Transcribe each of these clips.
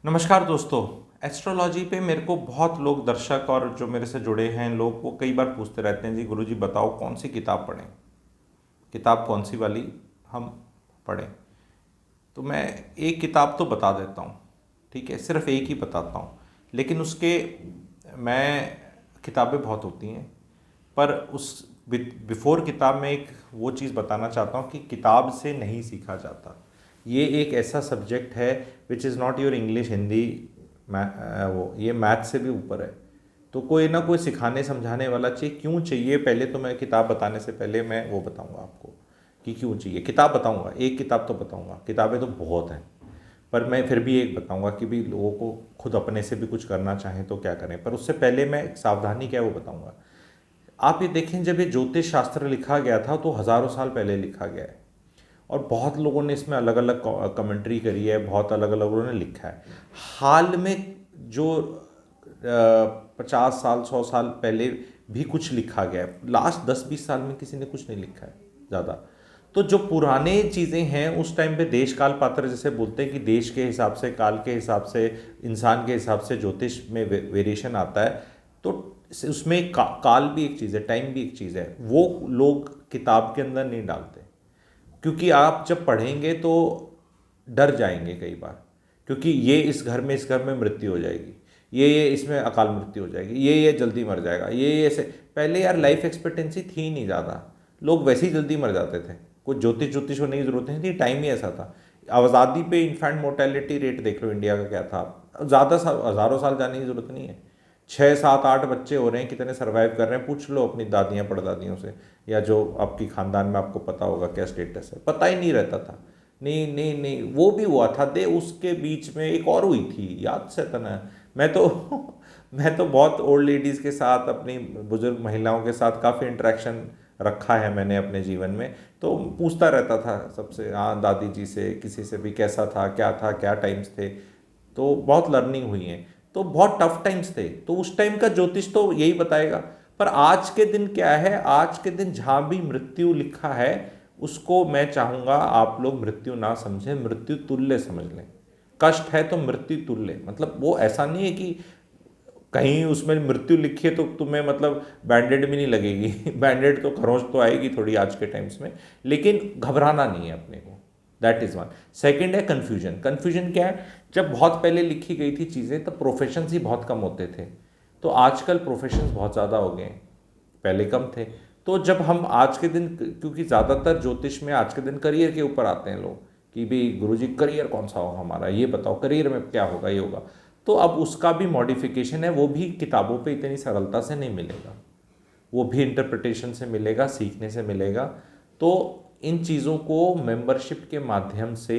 नमस्कार दोस्तों। एस्ट्रोलॉजी पे मेरे को बहुत लोग दर्शक और जो मेरे से जुड़े हैं लोग वो कई बार पूछते रहते हैं, जी गुरुजी बताओ कौन सी किताब पढ़ें, किताब कौन सी वाली हम पढ़ें। तो मैं एक किताब तो बता देता हूँ, ठीक है, सिर्फ एक ही बताता हूँ, लेकिन उसके मैं किताबें बहुत होती हैं, पर उस बिफोर किताब में एक वो चीज़ बताना चाहता हूँ कि किताब से नहीं सीखा जाता। ये एक ऐसा सब्जेक्ट है which is not your English Hindi वो ये मैथ से भी ऊपर है। तो कोई ना कोई सिखाने समझाने वाला चाहिए। क्यों चाहिए, पहले तो मैं किताब बताने से पहले मैं वो बताऊंगा आपको कि क्यों चाहिए। किताब बताऊंगा, एक किताब तो बताऊंगा, किताबें तो बहुत हैं, पर मैं फिर भी एक बताऊंगा कि भी लोगों को खुद अपने से भी कुछ करना चाहें तो क्या करें। पर उससे पहले मैं सावधानी क्या है वो बताऊंगा। आप ये देखें, जब ये ज्योतिष शास्त्र लिखा गया था तो हज़ारों साल पहले लिखा गया है, और बहुत लोगों ने इसमें अलग अलग कमेंट्री करी है, बहुत अलग अलग लोगों ने लिखा है। हाल में जो 50 साल 100 साल पहले भी कुछ लिखा गया है, लास्ट 10-20 साल में किसी ने कुछ नहीं लिखा है ज़्यादा। तो जो पुराने चीज़ें हैं उस टाइम पे देश काल पात्र जैसे बोलते हैं कि देश के हिसाब से, काल के हिसाब से, इंसान के हिसाब से ज्योतिष में वेरिएशन आता है। तो उसमें काल भी एक चीज़ है, टाइम भी एक चीज़ है, वो लोग किताब के अंदर नहीं डालते। क्योंकि आप जब पढ़ेंगे तो डर जाएंगे कई बार, क्योंकि ये इस घर में मृत्यु हो जाएगी, ये इसमें अकाल मृत्यु हो जाएगी, ये जल्दी मर जाएगा, ये ऐसे। पहले यार लाइफ एक्सपेक्टेंसी थी नहीं ज़्यादा, लोग वैसे ही जल्दी मर जाते थे, कोई ज्योतिष ज्योतिष होने की जरूरत नहीं थी, टाइम ही ऐसा था। आज़ादी पे इन्फेंट मोर्टेलिटी रेट देख लो इंडिया का क्या था। ज़्यादा साल, हज़ारों साल जाने की जरूरत नहीं है। 6 7 8 बच्चे हो रहे हैं, कितने सर्वाइव कर रहे हैं, पूछ लो अपनी दादियाँ परदादियों से, या जो आपकी खानदान में आपको पता होगा क्या स्टेटस है, पता ही नहीं रहता था। नहीं नहीं नहीं, वो भी हुआ था दे, उसके बीच में एक और हुई थी, याद से तना। मैं तो मैं तो बहुत ओल्ड लेडीज़ के साथ, अपनी बुजुर्ग महिलाओं के साथ काफ़ी इंटरेक्शन रखा है मैंने अपने जीवन में। तो पूछता रहता था सबसे, हाँ दादी जी से, किसी से भी, कैसा था, क्या टाइम्स थे। तो बहुत लर्निंग हुई है। तो बहुत टफ टाइम्स थे, तो उस टाइम का ज्योतिष तो यही बताएगा। पर आज के दिन क्या है, आज के दिन जहाँ भी मृत्यु लिखा है उसको मैं चाहूँगा आप लोग मृत्यु ना समझें, मृत्यु तुल्य समझ लें। कष्ट है तो मृत्यु तुल्य, मतलब वो ऐसा नहीं है कि कहीं उसमें मृत्यु लिखी है तो तुम्हें मतलब बैंडेड भी नहीं लगेगी बैंडेड तो, खरोंच तो आएगी थोड़ी आज के टाइम्स में, लेकिन घबराना नहीं है अपने को। That is one. सेकेंड है कन्फ्यूजन। कन्फ्यूजन क्या है, जब बहुत पहले लिखी गई थी चीज़ें तब प्रोफेशंस ही बहुत कम होते थे। तो आजकल प्रोफेशंस बहुत ज़्यादा हो गए हैं, पहले कम थे। तो जब हम आज के दिन, क्योंकि ज़्यादातर ज्योतिष में आज के दिन करियर के ऊपर आते हैं लोग कि भाई गुरुजी करियर कौन सा होगा हमारा, ये बताओ करियर में क्या होगा, ये होगा। तो अब उसका भी मॉडिफिकेशन है, वो भी किताबों पे इतनी सरलता से नहीं मिलेगा, वो भी इंटरप्रिटेशन से मिलेगा, सीखने से मिलेगा। तो इन चीज़ों को मेंबरशिप के माध्यम से,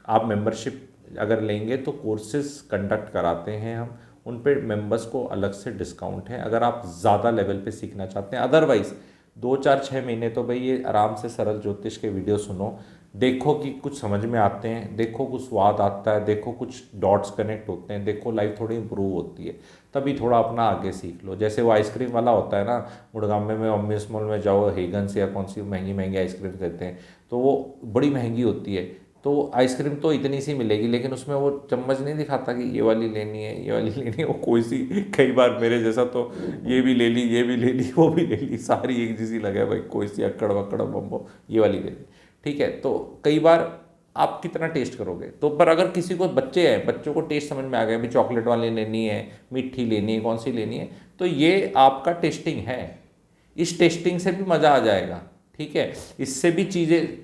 आप मेंबरशिप अगर लेंगे तो कोर्सेज कंडक्ट कराते हैं हम, उन पे मेंबर्स को अलग से डिस्काउंट है अगर आप ज़्यादा लेवल पे सीखना चाहते हैं। अदरवाइज़ 2 4 6 महीने तो भाई ये आराम से सरल ज्योतिष के वीडियो सुनो, देखो कि कुछ समझ में आते हैं, देखो कुछ स्वाद आता है, देखो कुछ डॉट्स कनेक्ट होते हैं, देखो लाइफ थोड़ी इंप्रूव होती है, तभी थोड़ा अपना आगे सीख लो। जैसे वो आइसक्रीम वाला होता है ना, गुड़गांव में अम्बिस मॉल में जाओ, हेगन या कौन सी महंगी महंगी आइसक्रीम देते हैं, तो वो बड़ी महंगी होती है। तो आइसक्रीम तो इतनी सी मिलेगी, लेकिन उसमें वो चम्मच नहीं दिखाता कि ये वाली लेनी है, ये वाली लेनी है, वो कोई सी, कई बार मेरे जैसा तो ये भी ले ली, ये भी ले ली, वो भी ले ली, सारी एक जैसी लगे भाई, कोई सी अक्कड़ वक्कड़ बम्बो, ये वाली ले ली, ठीक है। तो कई बार आप कितना टेस्ट करोगे। तो पर अगर किसी को बच्चे हैं, बच्चों को टेस्ट समझ में आ गया, भी चॉकलेट वाली लेनी है, मीठी लेनी है, कौन सी लेनी है, तो ये आपका टेस्टिंग है। इस टेस्टिंग से भी मज़ा आ जाएगा, ठीक है। इससे भी चीज़ें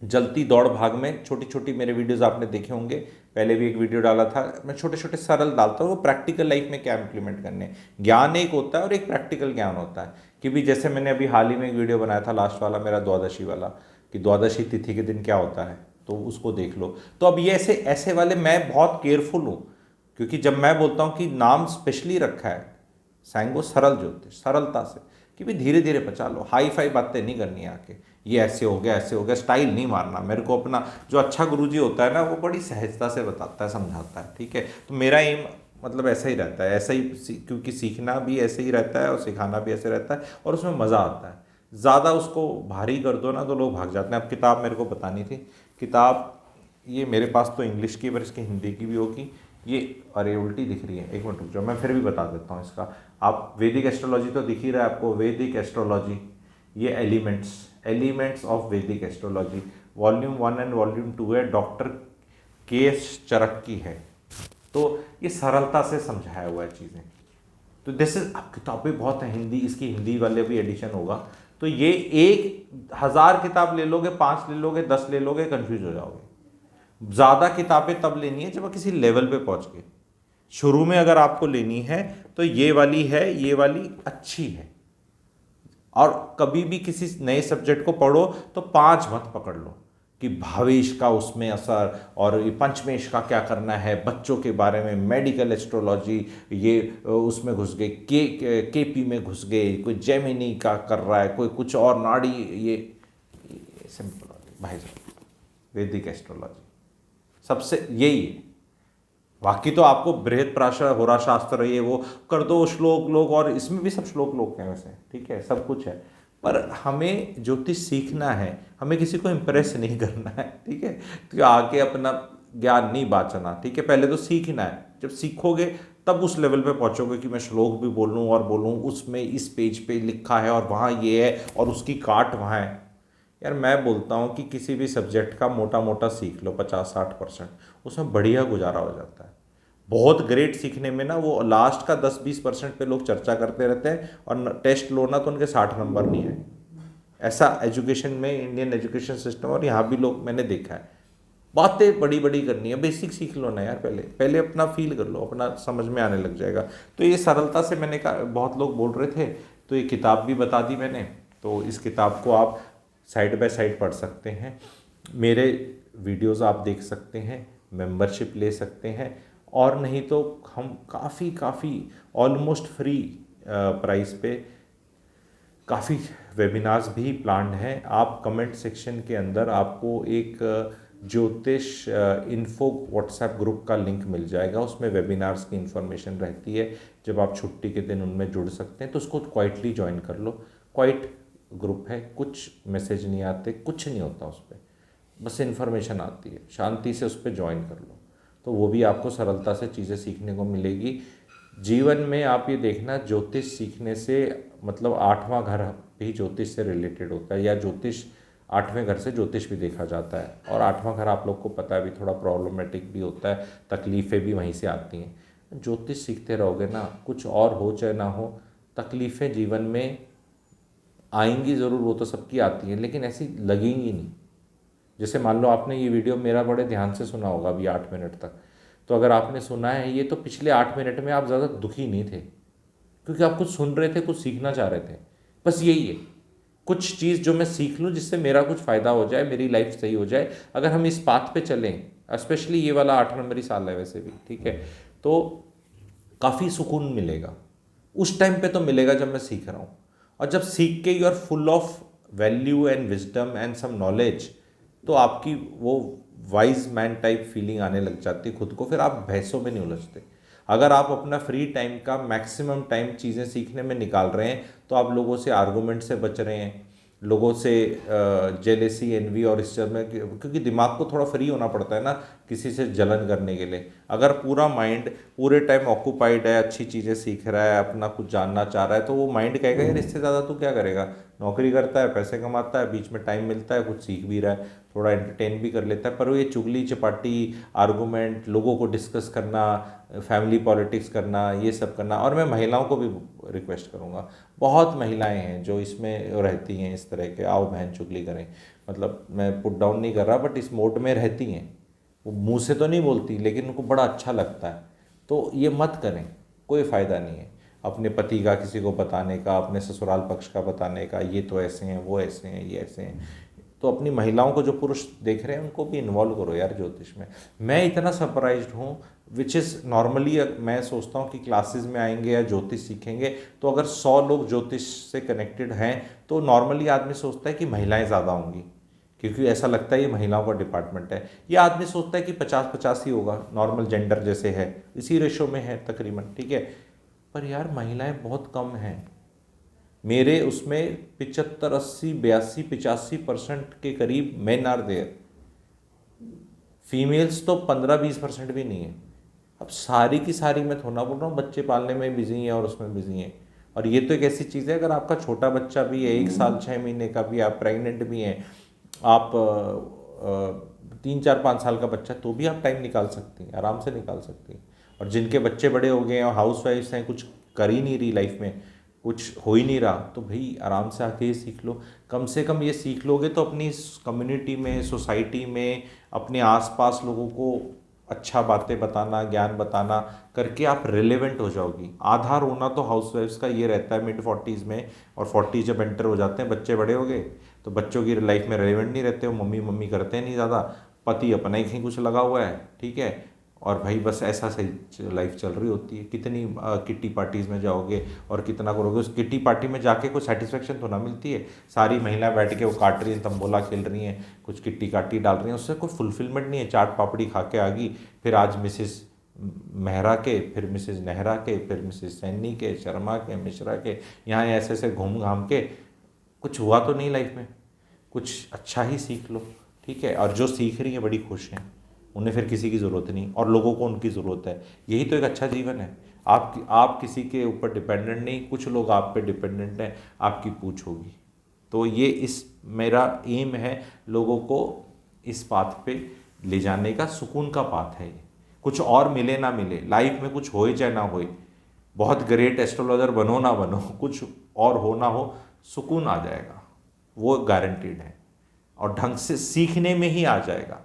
जलती दौड़ भाग में, छोटी छोटी मेरे वीडियोस आपने देखे होंगे, पहले भी एक वीडियो डाला था मैं, छोटे छोटे सरल डालता हूँ, वो प्रैक्टिकल लाइफ में क्या इंप्लीमेंट करने। ज्ञान एक होता है और एक प्रैक्टिकल ज्ञान होता है। कि भी जैसे मैंने अभी हाल ही में एक वीडियो बनाया था, लास्ट वाला मेरा द्वादशी वाला, कि द्वादशी तिथि के दिन क्या होता है, तो उसको देख लो। तो अब ये ऐसे ऐसे वाले मैं बहुत केयरफुल हूँ, क्योंकि जब मैं बोलता हूँ कि नाम स्पेशली रखा है सैंगो सरल ज्योतिष, सरलता से, कि भी धीरे धीरे पचा लो, हाई फाई बातें नहीं करनी आके, ये ऐसे हो गया, ऐसे हो गया, स्टाइल नहीं मारना। मेरे को अपना जो अच्छा गुरुजी होता है ना, वो बड़ी सहजता से बताता है, समझाता है, ठीक है। तो मेरा एम मतलब ऐसा ही रहता है, ऐसा ही क्योंकि सीखना भी ऐसे ही रहता है और सिखाना भी ऐसे रहता है, और उसमें मज़ा आता है। ज़्यादा उसको भारी कर दो ना तो लोग भाग जाते हैं। अब किताब मेरे को बतानी थी, किताब ये मेरे पास तो इंग्लिश की पर इसकी हिंदी की भी होगी। ये अरे उल्टी दिख रही है, एक मिनट रुक जाओ, मैं फिर भी बता देता हूँ इसका। आप वैदिक एस्ट्रोलॉजी तो दिख ही रहा है आपको, वैदिक एस्ट्रोलॉजी, ये एलिमेंट्स ऑफ वैदिक एस्ट्रोलॉजी, वॉल्यूम 1 एंड वॉल्यूम 2 है, डॉक्टर के एस चरक की है। तो ये सरलता से समझाया हुआ है चीज़ें। तो दिस इज, अब किताबें बहुत हैं हिंदी, इसकी हिंदी वाले भी एडिशन होगा। तो ये 1,000 किताब ले लोगे, 5 ले लोगे, 10 ले लोगे, कंफ्यूज हो जाओगे। ज़्यादा किताबें तब लेनी है जब आप किसी लेवल पे पहुंच गए। शुरू में अगर आपको लेनी है तो ये वाली है, ये वाली अच्छी है। और कभी भी किसी नए सब्जेक्ट को पढ़ो तो 5 मत पकड़ लो कि भावेश का उसमें असर और ये पंचमेश का क्या करना है, बच्चों के बारे में मेडिकल एस्ट्रोलॉजी, ये उसमें घुस गए, केपी में घुस गए, कोई जेमिनी का कर रहा है, कोई कुछ और नाड़ी, ये सिंपल भाई साहब, वैदिक एस्ट्रोलॉजी सबसे यही है। बाकी तो आपको बृहद प्राशर होरा शास्त्र ये वो कर दो, श्लोक लोग, और इसमें भी सब श्लोक लोग हैं वैसे, ठीक है, सब कुछ है। पर हमें ज्योतिष सीखना है, हमें किसी को इम्प्रेस नहीं करना है, ठीक है, तो आके अपना ज्ञान नहीं बांचना, ठीक है, पहले तो सीखना है। जब सीखोगे तब उस लेवल पे पहुंचोगे कि मैं श्लोक भी बोलूँ और बोलूँ उसमें इस पेज पे लिखा है और वहाँ ये है और उसकी काट वहाँ है। यार मैं बोलता हूँ कि किसी भी सब्जेक्ट का मोटा मोटा सीख लो 50-60%, उसमें बढ़िया गुजारा हो जाता है। बहुत ग्रेट सीखने में ना वो लास्ट का 10-20% पे लोग चर्चा करते रहते हैं, और टेस्ट लो ना तो उनके 60 नंबर नहीं है। ऐसा एजुकेशन में, इंडियन एजुकेशन सिस्टम, और यहाँ भी लोग मैंने देखा है। बातें बड़ी बड़ी करनी है, बेसिक सीख लो ना यार, पहले पहले अपना फील कर लो, अपना समझ में आने लग जाएगा। तो ये सरलता से मैंने कहा, बहुत लोग बोल रहे थे तो ये किताब भी बता दी मैंने। तो इस किताब को आप साइड बाय साइड पढ़ सकते हैं, मेरे वीडियोस आप देख सकते हैं, मेंबरशिप ले सकते हैं, और नहीं तो हम काफ़ी ऑलमोस्ट फ्री प्राइस पे काफ़ी वेबिनार्स भी प्लान्ड हैं। आप कमेंट सेक्शन के अंदर आपको एक ज्योतिष इन्फो व्हाट्सएप ग्रुप का लिंक मिल जाएगा, उसमें वेबिनार्स की इन्फॉर्मेशन रहती है। जब आप छुट्टी के दिन उनमें जुड़ सकते हैं तो उसको क्वाइटली ज्वाइन कर लो। क्वाइट ग्रुप है, कुछ मैसेज नहीं आते, कुछ नहीं होता उस पर, बस इन्फॉर्मेशन आती है, शांति से उस पर ज्वाइन कर लो। तो वो भी आपको सरलता से चीज़ें सीखने को मिलेगी। जीवन में आप ये देखना, ज्योतिष सीखने से मतलब 8वां घर भी ज्योतिष से रिलेटेड होता है, या ज्योतिष 8वें घर से ज्योतिष भी देखा जाता है। और 8वां घर आप लोग को पता है भी थोड़ा प्रॉब्लमेटिक भी होता है, तकलीफ़ें भी वहीं से आती हैं। ज्योतिष सीखते रहोगे ना, कुछ और हो चाहे ना हो, तकलीफ़ें जीवन में आएंगी ज़रूर, वो तो सबकी आती हैं, लेकिन ऐसी लगेंगी नहीं। जैसे मान लो आपने ये वीडियो मेरा बड़े ध्यान से सुना होगा अभी 8 मिनट तक, तो अगर आपने सुना है ये, तो पिछले 8 मिनट में आप ज़्यादा दुखी नहीं थे, क्योंकि आप कुछ सुन रहे थे, कुछ सीखना चाह रहे थे। बस यही है, कुछ चीज़ जो मैं सीख लूँ जिससे मेरा कुछ फ़ायदा हो जाए, मेरी लाइफ सही हो जाए। अगर हम इस पाथ पे चलें, स्पेशली ये वाला 8 नंबरी साल है वैसे भी, ठीक है, तो काफ़ी सुकून मिलेगा। उस टाइम पे तो मिलेगा जब मैं सीख रहा हूँ, और जब सीख के you are full of value and wisdom and some knowledge, तो आपकी वो वाइज मैन टाइप फीलिंग आने लग जाती है खुद को, फिर आप बहसों में नहीं उलझते। अगर आप अपना फ्री टाइम का मैक्सिमम टाइम चीज़ें सीखने में निकाल रहे हैं, तो आप लोगों से आर्गूमेंट से बच रहे हैं, लोगों से जेलेसी, एनवी और इस चीज़ में, क्योंकि दिमाग को थोड़ा फ्री होना पड़ता है ना किसी से जलन करने के लिए। अगर पूरा माइंड पूरे टाइम ऑक्यूपाइड है, अच्छी चीज़ें सीख रहा है, अपना कुछ जानना चाह रहा है, तो वो माइंड कहेगा यार इससे ज़्यादा तू क्या करेगा, नौकरी करता है, पैसे कमाता है, बीच में टाइम मिलता है, कुछ सीख भी रहा है, थोड़ा एंटरटेन भी कर लेता है। पर वो ये चुगली चपाटी, आर्गूमेंट, लोगों को डिस्कस करना, फैमिली पॉलिटिक्स करना, ये सब करना। और मैं महिलाओं को भी रिक्वेस्ट करूँगा, बहुत महिलाएं हैं जो इसमें रहती हैं इस तरह के आओ बहन चुगली करें, मतलब मैं पुट डाउन नहीं कर रहा, बट इस मोड में रहती हैं। वो मुंह से तो नहीं बोलती, लेकिन उनको बड़ा अच्छा लगता है। तो ये मत करें, कोई फ़ायदा नहीं है अपने पति का किसी को बताने का, अपने ससुराल पक्ष का बताने का, ये तो ऐसे हैं, वो ऐसे हैं, ये ऐसे हैं। तो अपनी महिलाओं को जो पुरुष देख रहे हैं उनको भी इन्वॉल्व करो यार ज्योतिष में। मैं इतना सरप्राइज्ड हूँ, विच इज़ नॉर्मली मैं सोचता हूँ कि क्लासेस में आएंगे या ज्योतिष सीखेंगे तो अगर 100 लोग ज्योतिष से कनेक्टेड हैं तो नॉर्मली आदमी सोचता है कि महिलाएं ज़्यादा होंगी, क्योंकि ऐसा लगता है ये महिलाओं का डिपार्टमेंट है। ये आदमी सोचता है कि 50-50 ही होगा, नॉर्मल जेंडर जैसे है, इसी रेशो में है तकरीबन, ठीक है। पर यार महिलाएं बहुत कम हैं। मेरे उसमें 75, 80, 82, 85% के करीब मेन आर देयर। फीमेल्स तो 15-20% भी नहीं है। अब सारी की सारी, मैं थोड़ा बोल रहा हूँ, बच्चे पालने में बिजी हैं और उसमें बिजी हैं। और ये तो एक ऐसी चीज़ है, अगर आपका छोटा बच्चा भी है, 1 साल 6 महीने का भी, आप प्रेग्नेंट भी हैं, आप 3 4 5 साल का बच्चा, तो भी आप टाइम निकाल सकती हैं, आराम से निकाल सकती हैं। और जिनके बच्चे बड़े हो गए हैं और हाउस वाइफ्स हैं, कुछ कर ही नहीं रही लाइफ में, कुछ हो ही नहीं रहा, तो भाई आराम से आके ये सीख लो। कम से कम ये सीख लोगे तो अपनी कम्युनिटी में, सोसाइटी में, अपने आसपास लोगों को अच्छा बातें बताना, ज्ञान बताना करके आप रिलेवेंट हो जाओगी। आधार होना तो हाउसवाइफ्स का ये रहता है मिड 40s में, और 40 जब एंटर हो जाते हैं, बच्चे बड़े हो गए, तो बच्चों की लाइफ में रिलेवेंट नहीं रहते, वो मम्मी मम्मी करते हैं नहीं ज़्यादा, पति अपना ही कहीं कुछ लगा हुआ है, ठीक है। और भाई बस ऐसा सही लाइफ चल रही होती है। कितनी किट्टी पार्टीज़ में जाओगे और कितना करोगे, उस किट्टी पार्टी में जाके कोई सेटिस्फेक्शन तो ना मिलती है। सारी महिला बैठ के वो काट रही हैं, तंबोला खेल रही हैं, कुछ किट्टी काटी डाल रही हैं, उससे कोई फुलफिलमेंट नहीं है। चाट पापड़ी खा के आ गई, फिर आज मिसिस मेहरा के, फिर मिसिस नेहरा के, फिर मिसिस सैनी के, शर्मा के, मिश्रा के, यहाँ ऐसे ऐसे घूम घाम के कुछ हुआ तो नहीं लाइफ में। कुछ अच्छा ही सीख लो, ठीक है। और जो सीख रही हैं बड़ी खुश हैं, उन्हें फिर किसी की ज़रूरत नहीं, और लोगों को उनकी ज़रूरत है। यही तो एक अच्छा जीवन है। आप किसी के ऊपर डिपेंडेंट नहीं, कुछ लोग आप पे डिपेंडेंट हैं, आपकी पूछ होगी। तो ये इस मेरा एम है लोगों को इस पाथ पे ले जाने का। सुकून का पाथ है ये। कुछ और मिले ना मिले लाइफ में, कुछ होए चाहे ना होए, बहुत ग्रेट एस्ट्रोलॉजर बनो ना बनो, कुछ और हो ना हो, सुकून आ जाएगा, वो गारंटीड है। और ढंग से सीखने में ही आ जाएगा।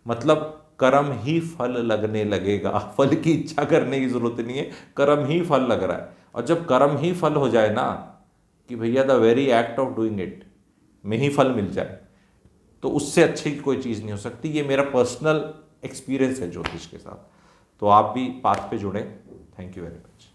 मतलब कर्म ही फल लगने लगेगा, फल की इच्छा करने की जरूरत नहीं है, कर्म ही फल लग रहा है। और जब कर्म ही फल हो जाए ना, कि भैया the very act of doing it में ही फल मिल जाए, तो उससे अच्छी कोई चीज़ नहीं हो सकती। ये मेरा पर्सनल एक्सपीरियंस है ज्योतिष के साथ। तो आप भी पाथ पे जुड़ें। Thank you very much.